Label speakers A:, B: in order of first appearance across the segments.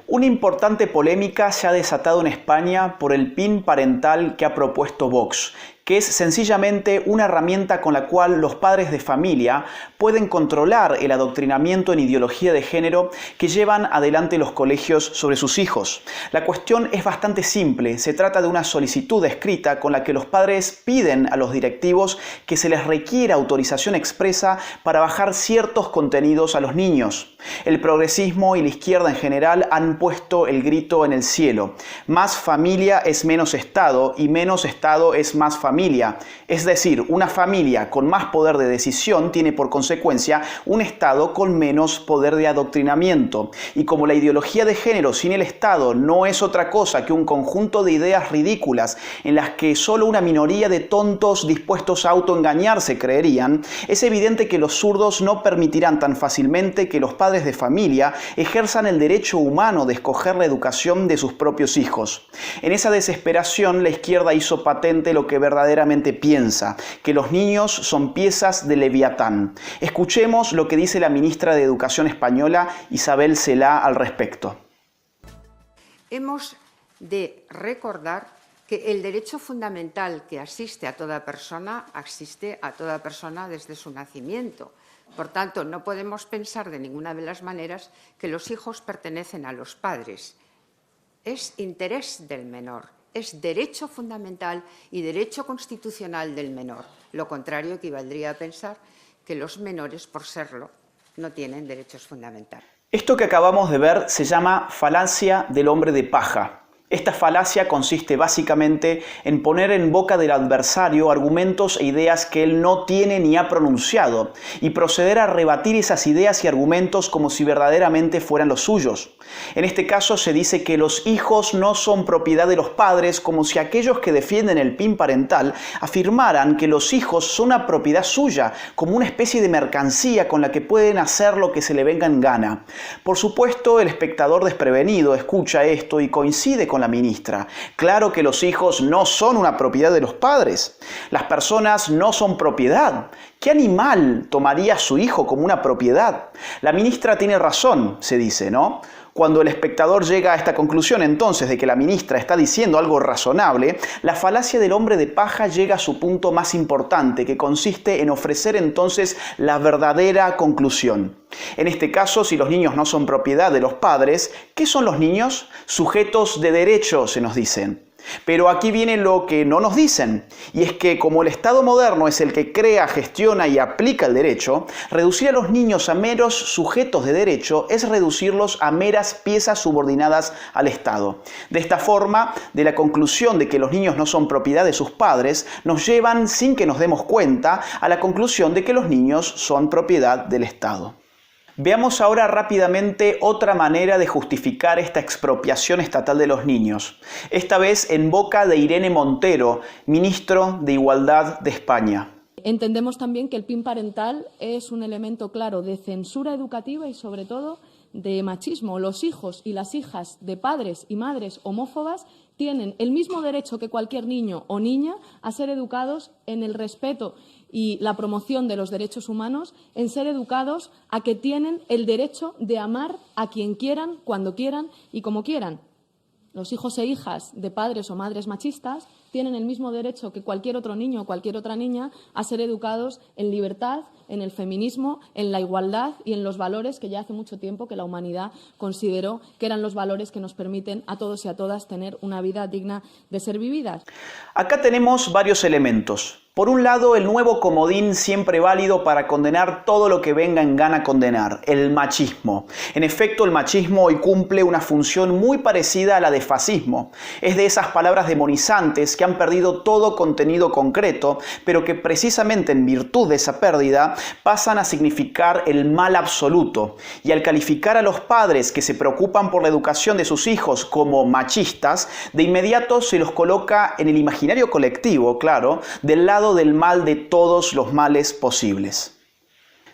A: Una importante polémica se ha desatado en España por el PIN parental que ha propuesto Vox, que es sencillamente una herramienta con la cual los padres de familia pueden controlar el adoctrinamiento en ideología de género que llevan adelante los colegios sobre sus hijos. La cuestión es bastante simple, se trata de una solicitud escrita con la que los padres piden a los directivos que se les requiera autorización expresa para bajar ciertos contenidos a los niños. El progresismo y la izquierda en general han puesto el grito en el cielo. Más familia es menos Estado y menos Estado es más familia. Es decir, una familia con más poder de decisión tiene por consecuencia un Estado con menos poder de adoctrinamiento. Y como la ideología de género sin el Estado no es otra cosa que un conjunto de ideas ridículas en las que solo una minoría de tontos dispuestos a autoengañarse creerían, es evidente que los zurdos no permitirán tan fácilmente que los padres de familia ejerzan el derecho humano de escoger la educación de sus propios hijos. En esa desesperación, la izquierda hizo patente lo que verdaderamente piensa, que los niños son piezas de Leviatán. Escuchemos lo que dice la ministra de Educación española, Isabel Celaá, al respecto.
B: Hemos de recordar que el derecho fundamental que asiste a toda persona desde su nacimiento. Por tanto, no podemos pensar de ninguna de las maneras que los hijos pertenecen a los padres. Es interés del menor, es derecho fundamental y derecho constitucional del menor. Lo contrario equivaldría a pensar que los menores, por serlo, no tienen derechos fundamentales.
A: Esto que acabamos de ver se llama falacia del hombre de paja. Esta falacia consiste básicamente en poner en boca del adversario argumentos e ideas que él no tiene ni ha pronunciado y proceder a rebatir esas ideas y argumentos como si verdaderamente fueran los suyos. En este caso se dice que los hijos no son propiedad de los padres, como si aquellos que defienden el PIN parental afirmaran que los hijos son una propiedad suya, como una especie de mercancía con la que pueden hacer lo que se le venga en gana. Por supuesto, el espectador desprevenido escucha esto y coincide con la ministra. Claro que los hijos no son una propiedad de los padres. Las personas no son propiedad. ¿Qué animal tomaría a su hijo como una propiedad? La ministra tiene razón, se dice, ¿no? Cuando el espectador llega a esta conclusión entonces de que la ministra está diciendo algo razonable, la falacia del hombre de paja llega a su punto más importante, que consiste en ofrecer entonces la verdadera conclusión. En este caso, si los niños no son propiedad de los padres, ¿qué son los niños? Sujetos de derecho, se nos dicen. Pero aquí viene lo que no nos dicen, y es que como el Estado moderno es el que crea, gestiona y aplica el derecho, reducir a los niños a meros sujetos de derecho es reducirlos a meras piezas subordinadas al Estado. De esta forma, de la conclusión de que los niños no son propiedad de sus padres, nos llevan, sin que nos demos cuenta, a la conclusión de que los niños son propiedad del Estado. Veamos ahora rápidamente otra manera de justificar esta expropiación estatal de los niños, esta vez en boca de Irene Montero, ministro de Igualdad de España.
C: Entendemos también que el PIN parental es un elemento claro de censura educativa y sobre todo de machismo. Los hijos y las hijas de padres y madres homófobas tienen el mismo derecho que cualquier niño o niña a ser educados en el respeto y la promoción de los derechos humanos, en ser educados a que tienen el derecho de amar a quien quieran, cuando quieran y como quieran. Los hijos e hijas de padres o madres machistas tienen el mismo derecho que cualquier otro niño o cualquier otra niña a ser educados en libertad, en el feminismo, en la igualdad y en los valores que ya hace mucho tiempo que la humanidad consideró que eran los valores que nos permiten a todos y a todas tener una vida digna de ser vividas.
A: Acá tenemos varios elementos. Por un lado, el nuevo comodín siempre válido para condenar todo lo que venga en gana condenar, el machismo. En efecto, el machismo hoy cumple una función muy parecida a la de fascismo. Es de esas palabras demonizantes que han perdido todo contenido concreto, pero que precisamente en virtud de esa pérdida pasan a significar el mal absoluto. Y al calificar a los padres que se preocupan por la educación de sus hijos como machistas, de inmediato se los coloca en el imaginario colectivo, claro, del lado del mal de todos los males posibles.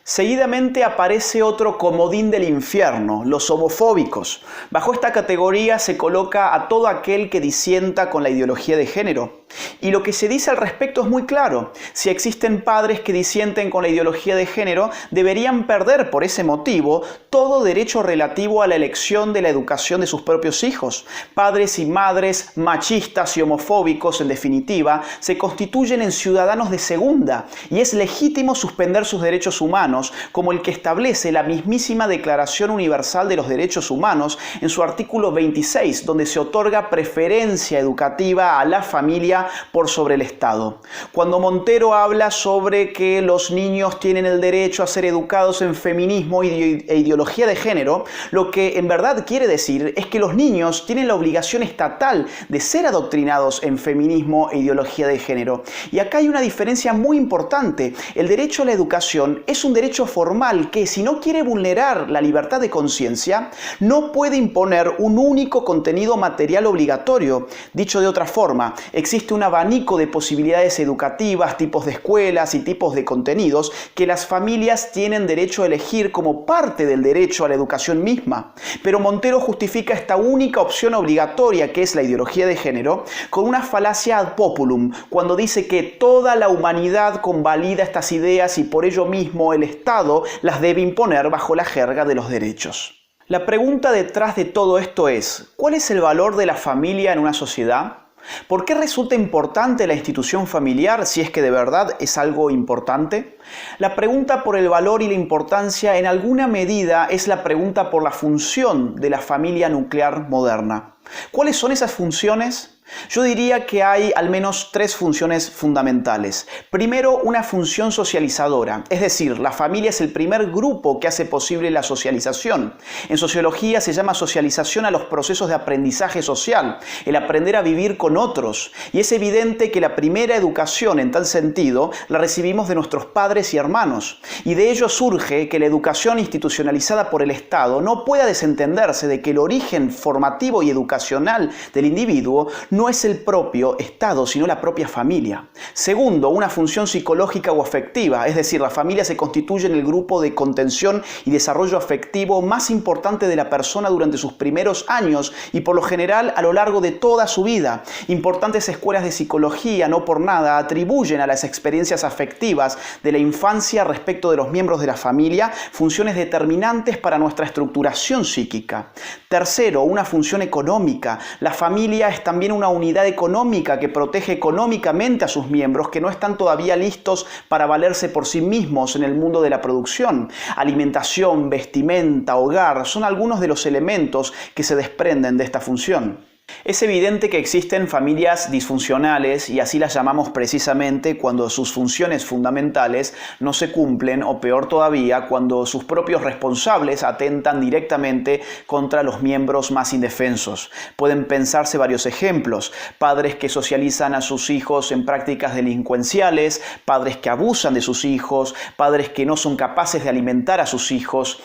A: Seguidamente aparece otro comodín del infierno, los homofóbicos. Bajo esta categoría se coloca a todo aquel que disienta con la ideología de género. Y lo que se dice al respecto es muy claro. Si existen padres que disienten con la ideología de género, deberían perder por ese motivo todo derecho relativo a la elección de la educación de sus propios hijos. Padres y madres machistas y homofóbicos, en definitiva, se constituyen en ciudadanos de segunda, y es legítimo suspender sus derechos humanos, como el que establece la mismísima Declaración Universal de los Derechos Humanos en su artículo 26, donde se otorga preferencia educativa a la familia por sobre el Estado. Cuando Montero habla sobre que los niños tienen el derecho a ser educados en feminismo e ideología de género, lo que en verdad quiere decir es que los niños tienen la obligación estatal de ser adoctrinados en feminismo e ideología de género. Y acá hay una diferencia muy importante. El derecho a la educación es un derecho formal que, si no quiere vulnerar la libertad de conciencia, no puede imponer un único contenido material obligatorio. Dicho de otra forma, existe un abanico de posibilidades educativas, tipos de escuelas y tipos de contenidos que las familias tienen derecho a elegir como parte del derecho a la educación misma. Pero Montero justifica esta única opción obligatoria, que es la ideología de género, con una falacia ad populum, cuando dice que toda la humanidad convalida estas ideas y por ello mismo el Estado las debe imponer bajo la jerga de los derechos. La pregunta detrás de todo esto es: ¿cuál es el valor de la familia en una sociedad? ¿Por qué resulta importante la institución familiar si es que de verdad es algo importante? La pregunta por el valor y la importancia en alguna medida es la pregunta por la función de la familia nuclear moderna. ¿Cuáles son esas funciones? Yo diría que hay al menos 3 funciones fundamentales. Primero, una función socializadora, es decir, la familia es el primer grupo que hace posible la socialización. En sociología se llama socialización a los procesos de aprendizaje social, el aprender a vivir con otros. Y es evidente que la primera educación en tal sentido la recibimos de nuestros padres y hermanos. Y de ello surge que la educación institucionalizada por el Estado no pueda desentenderse de que el origen formativo y educacional del individuo no es el propio Estado, sino la propia familia. Segundo, una función psicológica o afectiva, es decir, la familia se constituye en el grupo de contención y desarrollo afectivo más importante de la persona durante sus primeros años y por lo general a lo largo de toda su vida. Importantes escuelas de psicología, no por nada, atribuyen a las experiencias afectivas de la infancia respecto de los miembros de la familia funciones determinantes para nuestra estructuración psíquica. Tercero, una función económica. La familia es también una unidad económica que protege económicamente a sus miembros que no están todavía listos para valerse por sí mismos en el mundo de la producción. Alimentación, vestimenta, hogar son algunos de los elementos que se desprenden de esta función. Es evidente que existen familias disfuncionales y así las llamamos precisamente cuando sus funciones fundamentales no se cumplen o peor todavía cuando sus propios responsables atentan directamente contra los miembros más indefensos. Pueden pensarse varios ejemplos: padres que socializan a sus hijos en prácticas delincuenciales, padres que abusan de sus hijos, padres que no son capaces de alimentar a sus hijos.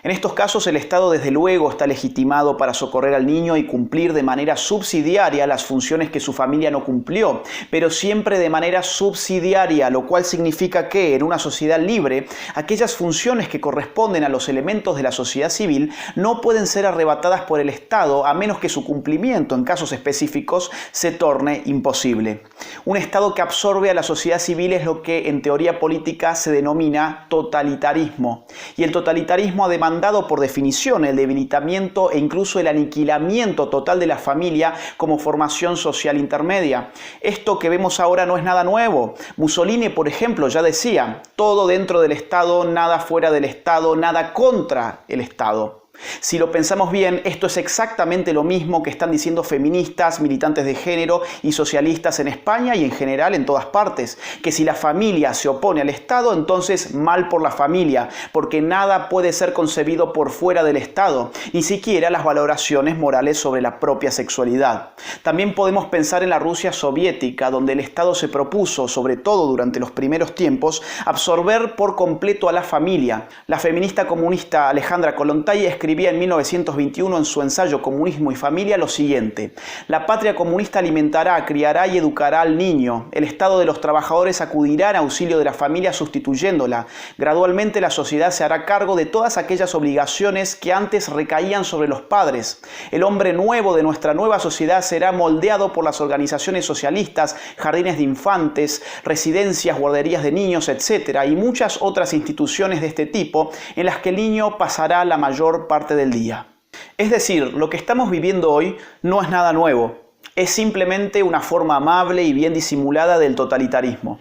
A: En estos casos el Estado desde luego está legitimado para socorrer al niño y cumplir de manera subsidiaria las funciones que su familia no cumplió, pero siempre de manera subsidiaria, lo cual significa que en una sociedad libre aquellas funciones que corresponden a los elementos de la sociedad civil no pueden ser arrebatadas por el Estado a menos que su cumplimiento en casos específicos se torne imposible. Un Estado que absorbe a la sociedad civil es lo que en teoría política se denomina totalitarismo, y el totalitarismo además dado por definición el debilitamiento e incluso el aniquilamiento total de la familia como formación social intermedia. Esto que vemos ahora no es nada nuevo. Mussolini, por ejemplo, ya decía: todo dentro del Estado, nada fuera del Estado, nada contra el Estado. Si lo pensamos bien, esto es exactamente lo mismo que están diciendo feministas, militantes de género y socialistas en España y en general en todas partes, que si la familia se opone al Estado, entonces mal por la familia, porque nada puede ser concebido por fuera del Estado, ni siquiera las valoraciones morales sobre la propia sexualidad. También podemos pensar en la Rusia soviética, donde el Estado se propuso, sobre todo durante los primeros tiempos, absorber por completo a la familia. La feminista comunista Alejandra Kollontai escribió escribía en 1921 en su ensayo Comunismo y Familia lo siguiente: la patria comunista alimentará, criará y educará al niño. El Estado de los trabajadores acudirá en auxilio de la familia sustituyéndola. Gradualmente la sociedad se hará cargo de todas aquellas obligaciones que antes recaían sobre los padres. El hombre nuevo de nuestra nueva sociedad será moldeado por las organizaciones socialistas, jardines de infantes, residencias, guarderías de niños, etc. y muchas otras instituciones de este tipo en las que el niño pasará la mayor parte del día. Es decir, lo que estamos viviendo hoy no es nada nuevo, es simplemente una forma amable y bien disimulada del totalitarismo.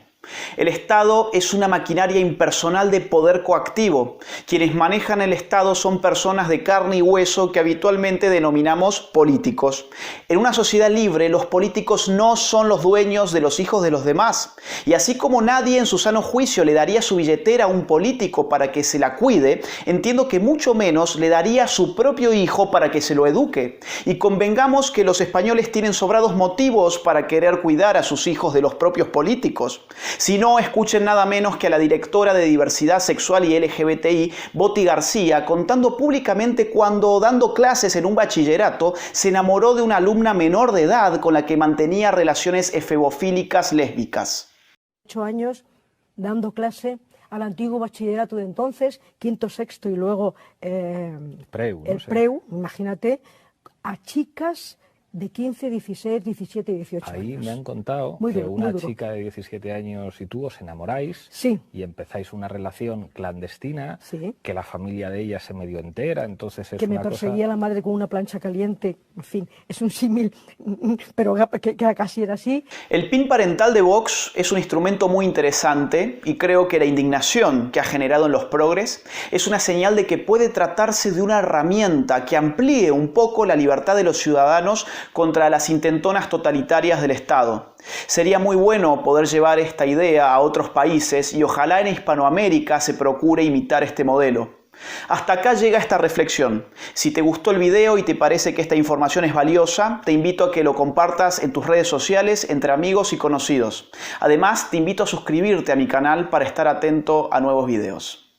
A: El Estado es una maquinaria impersonal de poder coactivo. Quienes manejan el Estado son personas de carne y hueso que habitualmente denominamos políticos. En una sociedad libre, los políticos no son los dueños de los hijos de los demás. Y así como nadie en su sano juicio le daría su billetera a un político para que se la cuide, entiendo que mucho menos le daría a su propio hijo para que se lo eduque. Y convengamos que los españoles tienen sobrados motivos para querer cuidar a sus hijos de los propios políticos. Si no, escuchen nada menos que a la directora de Diversidad Sexual y LGBTI, Boti García, contando públicamente cuando, dando clases en un bachillerato, se enamoró de una alumna menor de edad con la que mantenía relaciones efebofílicas lésbicas.
D: 8 años dando clase al antiguo bachillerato de entonces, quinto, sexto y luego
E: Preu,
D: el Preu, imagínate, a chicas de 15, 16, 17 y 18 años.
E: Ahí me han contado
D: muy
E: que
D: duro,
E: una
D: muy duro.
E: chica de 17 años y tú os enamoráis
D: Sí.
E: y empezáis una relación clandestina,
D: Sí.
E: que la familia de ella se medio entera, entonces es
D: Que me
E: una
D: perseguía
E: cosa...
D: la madre con una plancha caliente, en fin, es un símil, pero que casi era así.
A: El PIN parental de Vox es un instrumento muy interesante y creo que la indignación que ha generado en los progres es una señal de que puede tratarse de una herramienta que amplíe un poco la libertad de los ciudadanos contra las intentonas totalitarias del Estado. Sería muy bueno poder llevar esta idea a otros países y ojalá en Hispanoamérica se procure imitar este modelo. Hasta acá llega esta reflexión. Si te gustó el video y te parece que esta información es valiosa, te invito a que lo compartas en tus redes sociales entre amigos y conocidos. Además, te invito a suscribirte a mi canal para estar atento a nuevos videos.